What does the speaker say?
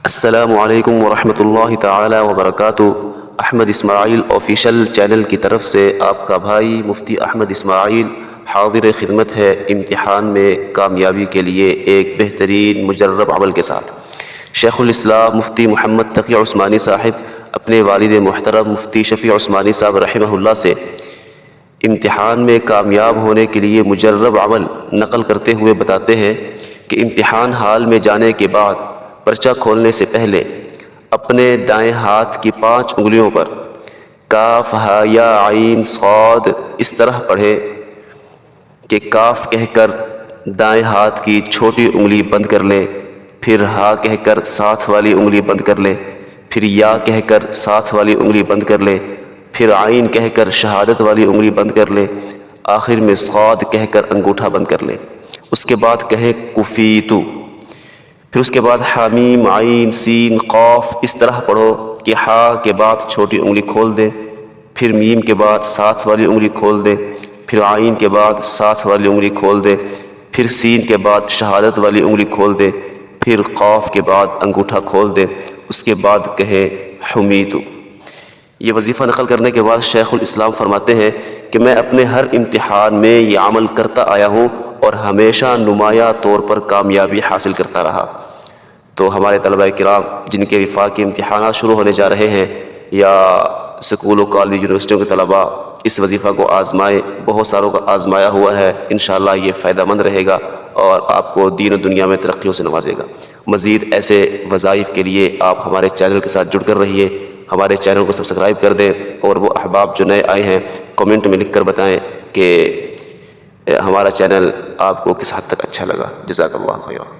السلام علیکم ورحمۃ اللہ تعالی وبرکاتہ۔ احمد اسماعیل آفیشیل چینل کی طرف سے آپ کا بھائی مفتی احمد اسماعیل حاضر خدمت ہے امتحان میں کامیابی کے لیے ایک بہترین مجرب عمل کے ساتھ۔ شیخ الاسلام مفتی محمد تقی عثمانی صاحب اپنے والد محترم مفتی شفیع عثمانی صاحب رحمہ اللہ سے امتحان میں کامیاب ہونے کے لیے مجرب عمل نقل کرتے ہوئے بتاتے ہیں کہ امتحان ہال میں جانے کے بعد پرچہ کھولنے سے پہلے اپنے دائیں ہاتھ کی 5 انگلیوں پر کاف ہا یا عین صاد اس طرح پڑھے کہ کاف کہہ کر دائیں ہاتھ کی چھوٹی انگلی بند کر لیں، پھر ہا کہہ کر ساتھ والی انگلی بند کر لیں، پھر یا کہہ کر ساتھ والی انگلی بند کر لیں، پھر عین کہہ کر شہادت والی انگلی بند کر لیں، آخر میں صاد کہہ کر انگوٹھا بند کر لیں۔ اس کے بعد کہیں کفیتو، پھر اس کے بعد حامیم عین سین قاف اس طرح پڑھو کہ ہا کے بعد چھوٹی انگلی کھول دیں، پھر میم کے بعد ساتھ والی انگلی کھول دیں، پھر عین کے بعد ساتھ والی انگلی کھول دیں، پھر سین کے بعد شہادت والی انگلی کھول دیں، پھر قاف کے بعد انگوٹھا کھول دیں، اس کے بعد کہیں حمیتو۔ یہ وظیفہ نقل کرنے کے بعد شیخ الاسلام فرماتے ہیں کہ میں اپنے ہر امتحان میں یہ عمل کرتا آیا ہوں اور ہمیشہ نمایاں طور پر کامیابی حاصل کرتا رہا۔ تو ہمارے طلباء کرام جن کے وفاقی امتحانات شروع ہونے جا رہے ہیں یا اسکول و کالج یونیورسٹیوں کے طلباء اس وظیفہ کو آزمائیں، بہت ساروں کا آزمایا ہوا ہے، انشاءاللہ یہ فائدہ مند رہے گا اور آپ کو دین و دنیا میں ترقیوں سے نوازے گا۔ مزید ایسے وظائف کے لیے آپ ہمارے چینل کے ساتھ جڑ کر رہیے، ہمارے چینل کو سبسکرائب کر دیں، اور وہ احباب جو نئے آئے ہیں کمنٹ میں لکھ کر بتائیں کہ ہمارا چینل آپ کو کس حد تک اچھا لگا۔ جزاک اللہ خیر۔